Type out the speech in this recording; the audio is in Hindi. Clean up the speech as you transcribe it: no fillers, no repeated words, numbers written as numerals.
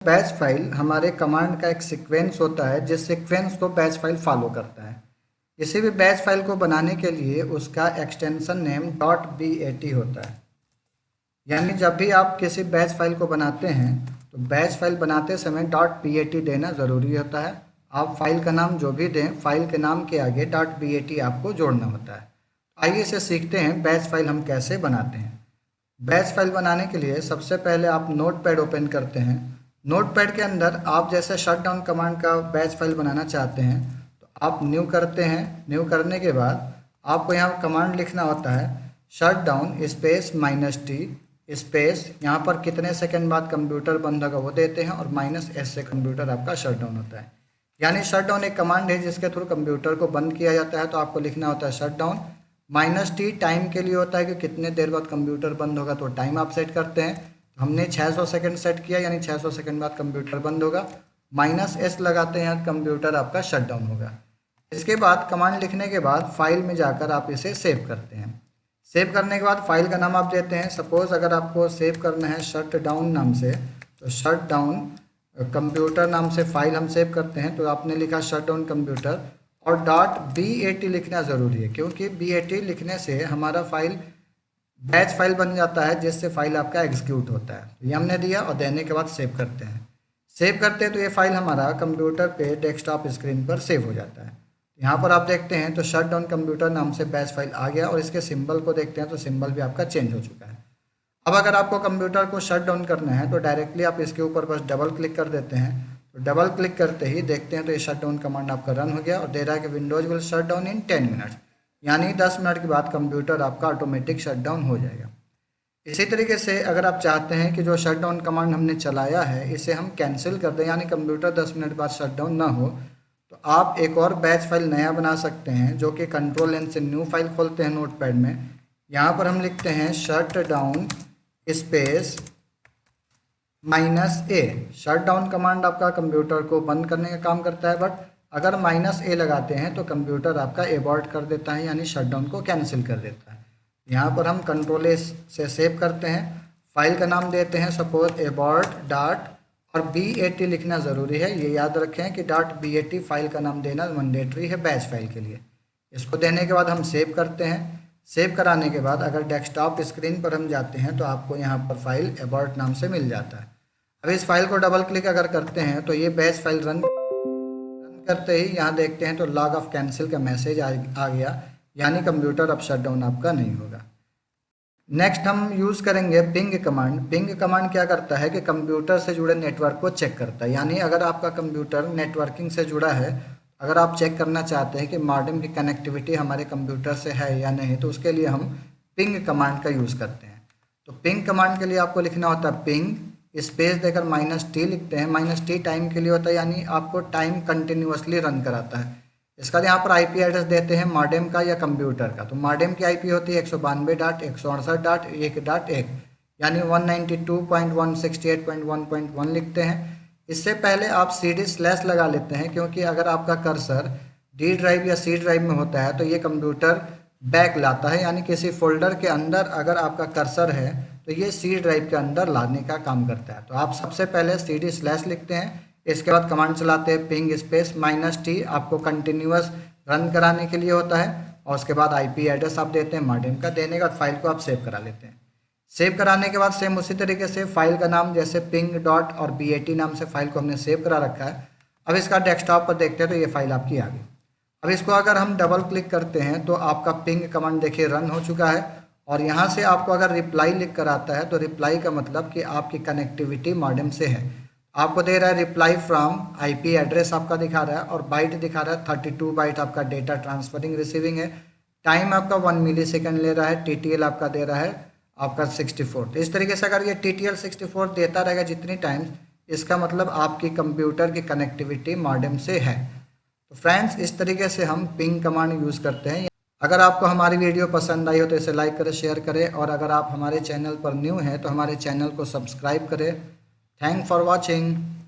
बैच फाइल हमारे कमांड का एक सीक्वेंस होता है जिस सीक्वेंस को बैच फाइल फॉलो करता है। किसी भी बैच फाइल को बनाने के लिए उसका एक्सटेंशन नेम .bat होता है। यानी जब भी आप किसी बैच फाइल को बनाते हैं तो बैच फाइल बनाते समय .bat देना ज़रूरी होता है। आप फाइल का नाम जो भी दें, फाइल के नाम के आगे .bat आपको जोड़ना होता है। आइए इसे सीखते हैं बैच फाइल हम कैसे बनाते हैं। बैच फाइल बनाने के लिए सबसे पहले आप नोटपैड ओपन करते हैं। नोटपैड के अंदर आप जैसे शटडाउन कमांड का बैच फाइल बनाना चाहते हैं तो आप न्यू करते हैं। न्यू करने के बाद आपको यहाँ कमांड लिखना होता है शटडाउन स्पेस -t स्पेस, यहाँ पर कितने सेकंड बाद कंप्यूटर बंद होगा वो देते हैं और -s से कंप्यूटर आपका शटडाउन होता है। यानी शटडाउन एक कमांड है जिसके थ्रू कंप्यूटर को बंद किया जाता है। तो आपको लिखना होता है शटडाउन। -t टाइम के लिए होता है कि कितने देर बाद कंप्यूटर बंद होगा, तो टाइम आप सेट करते हैं। हमने 600 सेकंड सेट किया, यानी 600 सेकंड बाद कंप्यूटर बंद होगा। -s लगाते हैं, कंप्यूटर आपका शटडाउन होगा। इसके बाद कमांड लिखने के बाद फाइल में जाकर आप इसे सेव करते हैं। सेव करने के बाद फाइल का नाम आप देते हैं। सपोज़ अगर आपको सेव करना है शटडाउन नाम से, तो शटडाउन कंप्यूटर नाम से फाइल हम सेव करते हैं। तो आपने लिखा शटडाउन कंप्यूटर और .bat लिखना ज़रूरी है, क्योंकि bat लिखने से हमारा फाइल बैच फाइल बन जाता है जिससे फाइल आपका एग्जीक्यूट होता है। तो ये हमने दिया और देने के बाद सेव करते हैं। सेव करते हैं तो ये फाइल हमारा कंप्यूटर पे डेस्कटॉप स्क्रीन पर सेव हो जाता है। यहाँ पर आप देखते हैं तो शटडाउन कंप्यूटर नाम से बैच फाइल आ गया और इसके सिंबल को देखते हैं तो सिंबल भी आपका चेंज हो चुका है। अब अगर आपको कंप्यूटर को शट डाउन करना है तो डायरेक्टली आप इसके ऊपर बस डबल क्लिक कर देते हैं। तो डबल क्लिक करते ही देखते हैं तो ये शट डाउन कमांड आपका रन हो गया और दे रहा है कि Windows will shut down in 10 minutes, यानी 10 मिनट के बाद कंप्यूटर आपका ऑटोमेटिक शट डाउन हो जाएगा। इसी तरीके से अगर आप चाहते हैं कि जो शट डाउन कमांड हमने चलाया है इसे हम कैंसिल कर दें, यानी कंप्यूटर 10 मिनट बाद शट डाउन ना हो, तो आप एक और बैच फाइल नया बना सकते हैं, जो कि कंट्रोल N से न्यू फाइल खोलते हैं नोटपैड में। यहाँ पर हम लिखते हैं shut down space -a। Shut down command आपका कंप्यूटर को बंद करने का काम करता है, बट अगर -a लगाते हैं तो कंप्यूटर आपका एबॉर्ट कर देता है, यानी शट डाउन को कैंसिल कर देता है। यहाँ पर हम कंट्रोल A से सेव करते हैं। फाइल का नाम देते हैं सपोज एबॉर्ट डॉट और bat लिखना ज़रूरी है। ये याद रखें कि .bat फाइल का नाम देना मैंडेटरी है बैच फाइल के लिए। इसको देने के बाद हम सेव करते हैं। सेव कराने के बाद अगर डेस्कटॉप स्क्रीन पर हम जाते हैं तो आपको यहाँ पर फाइल एबॉर्ट नाम से मिल जाता है। अब इस फाइल को डबल क्लिक अगर करते हैं तो ये बैच फाइल रन करते ही यहाँ देखते हैं तो लॉग ऑफ कैंसिल का मैसेज आ गया, यानी कंप्यूटर अब शट डाउन आपका नहीं होगा। नेक्स्ट हम यूज़ करेंगे पिंग कमांड। पिंग कमांड क्या करता है कि कंप्यूटर से जुड़े नेटवर्क को चेक करता है, यानी अगर आपका कंप्यूटर नेटवर्किंग से जुड़ा है, अगर आप चेक करना चाहते हैं कि मॉडेम की कनेक्टिविटी हमारे कंप्यूटर से है या नहीं, तो उसके लिए हम पिंग कमांड का यूज़ करते हैं। तो पिंग कमांड के लिए आपको लिखना होता है पिंग स्पेस देकर -t लिखते हैं। -t टाइम के लिए होता है, यानी आपको टाइम कंटिन्यूसली रन कराता है। इसका यहाँ पर IP एड्रेस देते हैं मॉडेम का या कंप्यूटर का। तो मॉडेम की IP होती है 192.168.1.1, यानी 192.168.1.1 लिखते हैं। इससे पहले आप CD/ लगा लेते हैं, क्योंकि अगर आपका कर्सर D ड्राइव या C ड्राइव में होता है तो ये कंप्यूटर बैक लाता है, यानी किसी फोल्डर के अंदर अगर आपका कर्सर है तो ये C ड्राइव के अंदर लाने का काम करता है। तो आप सबसे पहले CD/ लिखते हैं। इसके बाद कमांड चलाते हैं पिंग स्पेस -t, आपको कंटिन्यूअस रन कराने के लिए होता है। और उसके बाद IP एड्रेस आप देते हैं मॉडेम का। देने के बाद फाइल को आप सेव करा लेते हैं। सेव कराने के बाद सेम उसी तरीके से फाइल का नाम जैसे पिंग डॉट और bat नाम से फाइल को हमने सेव करा रखा है। अब इसका डेस्कटॉप पर देखते हैं तो ये फाइल आपकी आ गई। अब इसको अगर हम डबल क्लिक करते हैं तो आपका पिंग कमांड देखिए रन हो चुका है। और यहाँ से आपको अगर रिप्लाई लिख कर आता है तो रिप्लाई का मतलब कि आपकी कनेक्टिविटी मॉडेम से है। आपको दे रहा है रिप्लाई फ्रॉम IP एड्रेस आपका दिखा रहा है और बाइट दिखा रहा है 32 बाइट आपका डेटा ट्रांसफरिंग रिसीविंग है। टाइम आपका 1 मिलीसेकंड ले रहा है। TTL आपका दे रहा है आपका 64। तो इस तरीके से अगर ये TTL 64 देता रहेगा जितनी टाइम्स, इसका मतलब आपकी कंप्यूटर की कनेक्टिविटी मॉडेम से है। तो फ्रेंड्स, इस तरीके से हम पिंग कमांड यूज़ करते हैं। अगर आपको हमारी वीडियो पसंद आई हो तो इसे लाइक करें, शेयर करें, और अगर आप हमारे चैनल पर न्यू हैं तो हमारे चैनल को सब्सक्राइब करें। Thanks for watching.